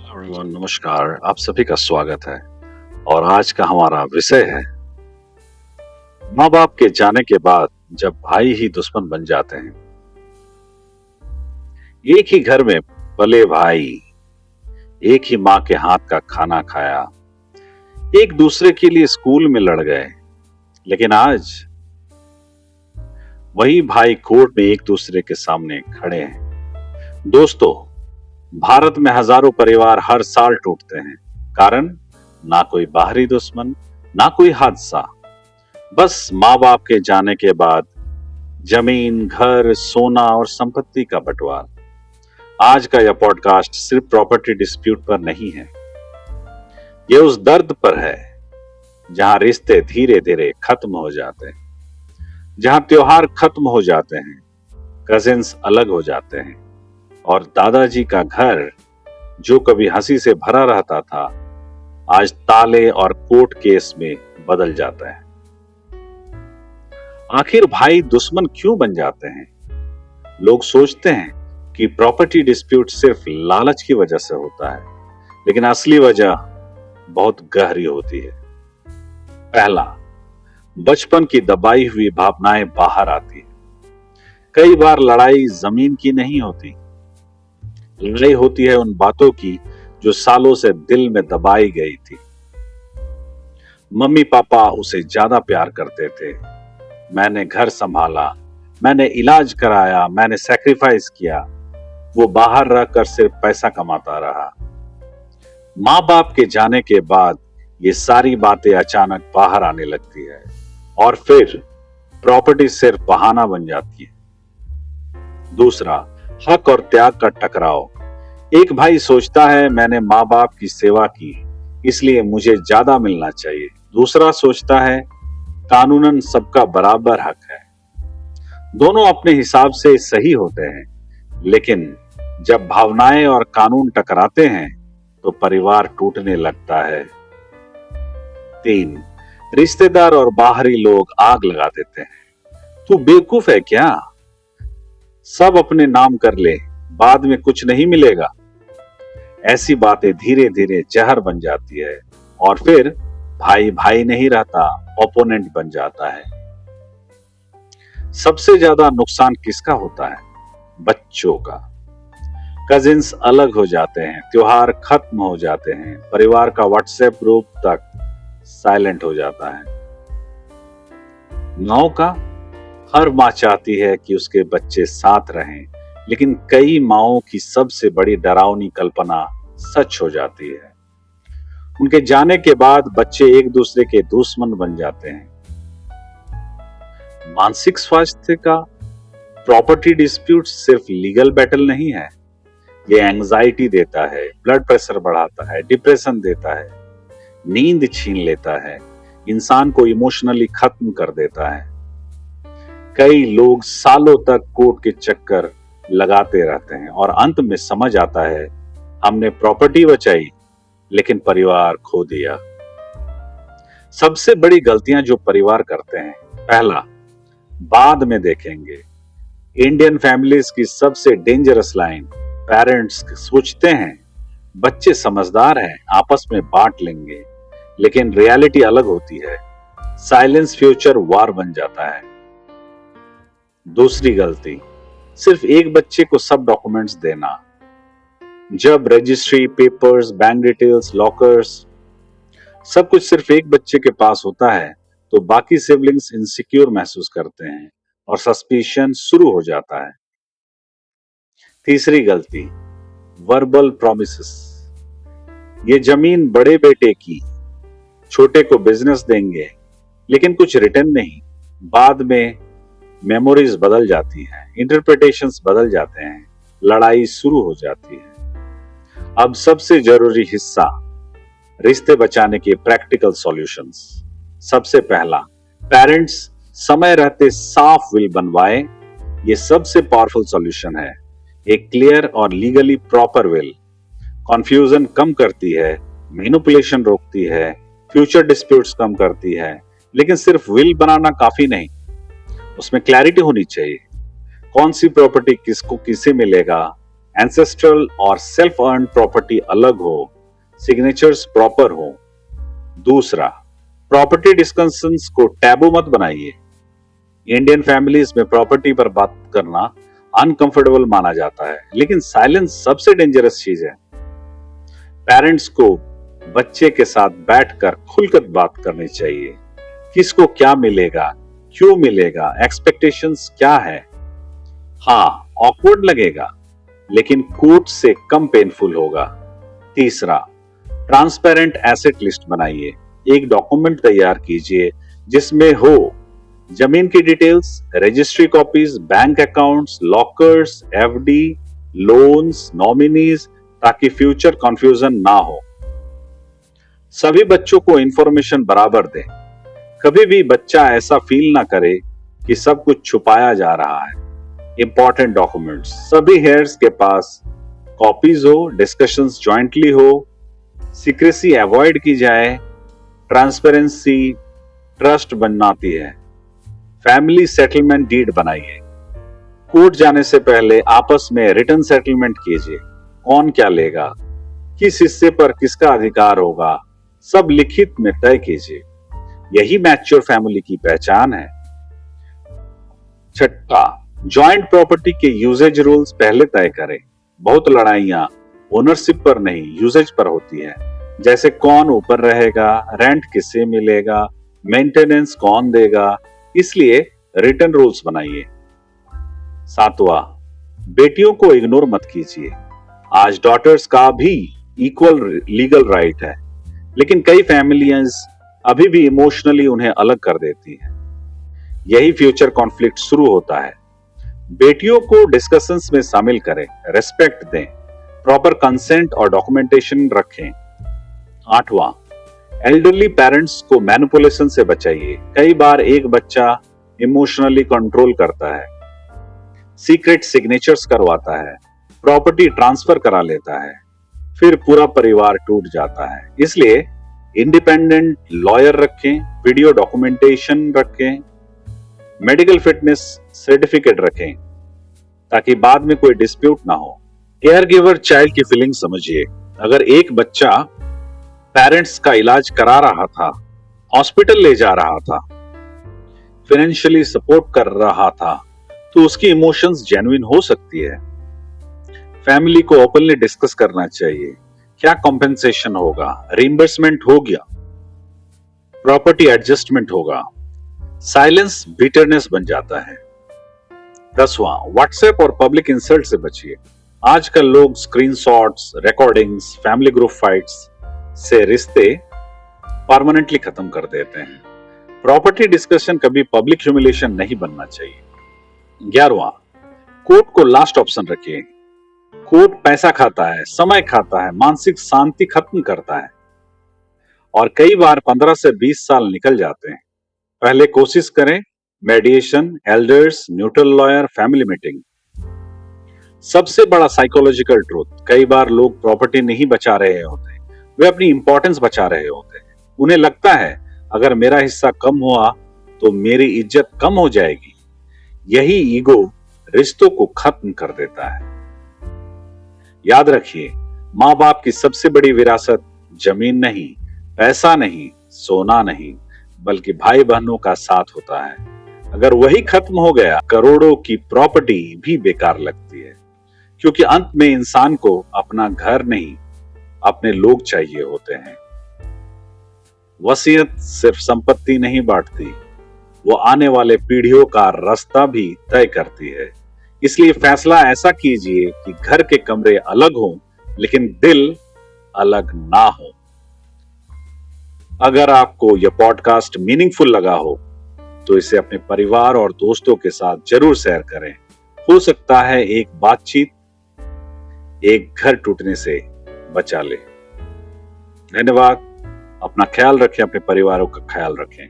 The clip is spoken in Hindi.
एवरीवन, नमस्कार। आप सभी का स्वागत है। और आज का हमारा विषय है माँ बाप के जाने के बाद जब भाई ही दुश्मन बन जाते हैं। एक ही घर में पले भाई, एक ही माँ के हाथ का खाना खाया, एक दूसरे के लिए स्कूल में लड़ गए, लेकिन आज वही भाई कोर्ट में एक दूसरे के सामने खड़े हैं। दोस्तों, भारत में हजारों परिवार हर साल टूटते हैं। कारण ना कोई बाहरी दुश्मन, ना कोई हादसा, बस माँ बाप के जाने के बाद जमीन, घर, सोना और संपत्ति का बंटवारा। आज का यह पॉडकास्ट सिर्फ प्रॉपर्टी डिस्प्यूट पर नहीं है, यह उस दर्द पर है जहां रिश्ते धीरे धीरे खत्म हो जाते हैं, जहां त्योहार खत्म हो जाते हैं, कजिन्स अलग हो जाते हैं और दादाजी का घर जो कभी हंसी से भरा रहता था, आज ताले और कोर्ट केस में बदल जाता है। आखिर भाई दुश्मन क्यों बन जाते हैं? लोग सोचते हैं कि प्रॉपर्टी डिस्प्यूट सिर्फ लालच की वजह से होता है, लेकिन असली वजह बहुत गहरी होती है। पहला, बचपन की दबाई हुई भावनाएं बाहर आती है। कई बार लड़ाई जमीन की नहीं होती, लड़ाई होती है उन बातों की जो सालों से दिल में दबाई गई थी। मम्मी पापा उसे ज्यादा प्यार करते थे, मैंने घर संभाला, मैंने इलाज कराया, मैंने सैक्रिफाइस किया, वो बाहर रहकर सिर्फ पैसा कमाता रहा। माँ बाप के जाने के बाद ये सारी बातें अचानक बाहर आने लगती है और फिर प्रॉपर्टी सिर्फ बहाना बन जाती है। दूसरा, हक और त्याग का टकराव। एक भाई सोचता है मैंने माँ बाप की सेवा की, इसलिए मुझे ज्यादा मिलना चाहिए। दूसरा सोचता है कानूनन सबका बराबर हक है। दोनों अपने हिसाब से सही होते हैं, लेकिन जब भावनाएं और कानून टकराते हैं तो परिवार टूटने लगता है। 3, रिश्तेदार और बाहरी लोग आग लगा देते हैं। तू बेवकूफ है क्या? सब अपने नाम कर ले, बाद में कुछ नहीं मिलेगा। ऐसी बातें धीरे धीरे जहर बन जाती है और फिर भाई भाई नहीं रहता, ओपोनेंट बन जाता है। सबसे ज्यादा नुकसान किसका होता है? बच्चों का। कजिन्स अलग हो जाते हैं, त्योहार खत्म हो जाते हैं, परिवार का व्हाट्सएप ग्रुप तक साइलेंट हो जाता है। माँ का, हर माँ चाहती है कि उसके बच्चे साथ रहें, लेकिन कई माँओं की सबसे बड़ी डरावनी कल्पना सच हो जाती है। उनके जाने के बाद बच्चे एक दूसरे के दुश्मन बन जाते हैं। मानसिक स्वास्थ्य का, प्रॉपर्टी डिस्प्यूट सिर्फ लीगल बैटल नहीं है, ये एंजाइटी देता है, ब्लड प्रेशर बढ़ाता है, डिप्रेशन देता है, नींद छीन लेता है, इंसान को इमोशनली खत्म कर देता है। कई लोग सालों तक कोर्ट के चक्कर लगाते रहते हैं और अंत में समझ आता है हमने प्रॉपर्टी बचाई लेकिन परिवार खो दिया। सबसे बड़ी गलतियां जो परिवार करते हैं। पहला, बाद में देखेंगे। इंडियन फैमिलीज की सबसे डेंजरस लाइन। पेरेंट्स सोचते हैं बच्चे समझदार हैं, आपस में बांट लेंगे, लेकिन रियलिटी अलग होती है। साइलेंस फ्यूचर वार बन जाता है। दूसरी गलती, सिर्फ एक बच्चे को सब डॉक्यूमेंट्स देना। जब registry, papers, bank details, lockers, सब कुछ सिर्फ एक बच्चे के पास होता है तो बाकी सिबलिंग्स इनसिक्योर महसूस करते हैं और सस्पिशन शुरू हो जाता है। तीसरी गलती, वर्बल प्रॉमिसेस। ये जमीन बड़े बेटे की, छोटे को बिजनेस देंगे, लेकिन कुछ रिटर्न नहीं। बाद में मेमोरीज बदल जाती हैं, इंटरप्रिटेशंस बदल जाते हैं, लड़ाई शुरू हो जाती है। अब सबसे जरूरी हिस्सा, रिश्ते बचाने के प्रैक्टिकल सॉल्यूशंस। सबसे पहला, पेरेंट्स समय रहते साफ विल बनवाएं। ये सबसे पावरफुल सॉल्यूशन है। एक क्लियर और लीगली प्रॉपर विल कंफ्यूजन कम करती है, मैनिपुलेशन रोकती है, फ्यूचर डिस्प्यूट्स कम करती है। लेकिन सिर्फ विल बनाना काफी नहीं, उसमें क्लैरिटी होनी चाहिए। कौन सी प्रॉपर्टी किसको किसे मिलेगा, एंसेस्ट्रल और सेल्फ अर्न प्रॉपर्टी अलग हो, सिग्नेचर्स प्रॉपर हो। दूसरा, प्रॉपर्टी डिस्कशंस को टैबू मत बनाइए। इंडियन फैमिलीज में प्रॉपर्टी पर बात करना अनकंफर्टेबल माना जाता है, लेकिन साइलेंस सबसे डेंजरस चीज है। पेरेंट्स को बच्चे के साथ बैठकर खुलकर बात करनी चाहिए। किसको क्या मिलेगा, क्यों मिलेगा, एक्सपेक्टेशंस क्या है। हाँ, ऑकवर्ड लगेगा, लेकिन कोर्ट से कम पेनफुल होगा। तीसरा, ट्रांसपेरेंट एसेट लिस्ट बनाइए। एक डॉक्यूमेंट तैयार कीजिए जिसमें हो जमीन की details, registry copies, bank accounts, lockers, FD, loans, nominees, ताकि फ्यूचर कंफ्यूजन ना हो। सभी बच्चों को इंफॉर्मेशन बराबर दें। कभी भी बच्चा ऐसा फील ना करे कि सब कुछ छुपाया जा रहा है। इंपॉर्टेंट डॉक्यूमेंट्स सभी हेयर्स के पास कॉपीज हो, डिस्कशंस जॉइंटली हो, सीक्रेसी अवॉइड की जाए, ट्रांसपेरेंसी ट्रस्ट बनाती है। फैमिली सेटलमेंट डीड बनाइए। कोर्ट जाने से पहले आपस में रिटर्न सेटलमेंट कीजिए। कौन क्या लेगा, किस हिस्से पर किसका अधिकार होगा, सब लिखित में तय कीजिए। यही मैच्योर फैमिली की पहचान है। छठा, जॉइंट प्रॉपर्टी के यूजेज रूल्स पहले तय करें। बहुत लड़ाइयां ओनरशिप पर नहीं, यूजेज पर होती है। जैसे कौन ऊपर रहेगा, रेंट किससे मिलेगा, मेंटेनेंस कौन देगा। इसलिए रिटर्न रूल्स बनाइए। सातवां, बेटियों को इग्नोर मत कीजिए। आज डॉटर्स का भी इक्वल लीगल राइट है, लेकिन कई फैमिलीज अभी भी इमोशनली उन्हें अलग कर देती हैं। यही फ्यूचर कॉन्फ्लिक्ट शुरू होता है। बेटियों को डिस्कशंस में शामिल करें, रेस्पेक्ट दें, प्रॉपर कंसेंट और डॉक्यूमेंटेशन रखें। आठवां, एल्डरली पेरेंट्स को मैनिपुलेशन से बचाइए। कई बार एक बच्चा इमोशनली कंट्रोल करता है, सीक्रेट सिग्नेचर्स करवाता है, प्रॉपर्टी ट्रांसफर करा लेता है, फिर पूरा परिवार टूट जाता है। इसलिए इंडिपेंडेंट लॉयर रखें, वीडियो डॉक्यूमेंटेशन रखें, मेडिकल फिटनेस सर्टिफिकेट रखें, ताकि बाद में कोई डिस्प्यूट ना हो। केयर गिवर चाइल्ड की फीलिंग समझिए। अगर एक बच्चा पेरेंट्स का इलाज करा रहा था, हॉस्पिटल ले जा रहा था, फाइनेंशियली सपोर्ट कर रहा था, तो उसकी इमोशंस जेन्युइन हो सकती है। फैमिली को ओपनली डिस्कस करना चाहिए। क्या कॉम्पेंसेशन होगा, रिइंबर्समेंट हो गया, प्रॉपर्टी एडजस्टमेंट होगा। साइलेंस बिटरनेस बन जाता है। 10वां, व्हाट्सएप और पब्लिक इंसल्ट से बचिए। आजकल लोग screenshots, recordings, family group fights से रिश्ते परमानेंटली खत्म कर देते हैं। प्रॉपर्टी डिस्कशन कभी पब्लिक ह्यूमिलिएशन नहीं बनना चाहिए। 11वां, कोर्ट को लास्ट ऑप्शन रखिए। कोर्ट पैसा खाता है, समय खाता है, मानसिक शांति खत्म करता है, और कई बार 15 से 20 साल निकल जाते हैं। पहले कोशिश करें मेडिएशन, elders, neutral lawyer, family meeting. सबसे बड़ा साइकोलॉजिकल ट्रूथ, कई बार लोग प्रॉपर्टी नहीं बचा रहे होते, वे अपनी इंपॉर्टेंस बचा रहे होते हैं। उन्हें लगता है अगर मेरा हिस्सा कम हुआ तो मेरी इज्जत कम हो जाएगी। यही ईगो रिश्तों को खत्म कर देता है। याद रखिए, माँ बाप की सबसे बड़ी विरासत जमीन नहीं, पैसा नहीं, सोना नहीं, बल्कि भाई बहनों का साथ होता है। अगर वही खत्म हो गया, करोड़ों की प्रॉपर्टी भी बेकार लगती है, क्योंकि अंत में इंसान को अपना घर नहीं, अपने लोग चाहिए होते हैं। वसीयत सिर्फ संपत्ति नहीं बांटती, वो आने वाले पीढ़ियों का रास्ता भी तय करती है। इसलिए फैसला ऐसा कीजिए कि घर के कमरे अलग हों, लेकिन दिल अलग ना हो। अगर आपको यह पॉडकास्ट मीनिंगफुल लगा हो तो इसे अपने परिवार और दोस्तों के साथ जरूर शेयर करें। हो सकता है एक बातचीत एक घर टूटने से बचा ले। धन्यवाद। अपना ख्याल रखें, अपने परिवारों का ख्याल रखें।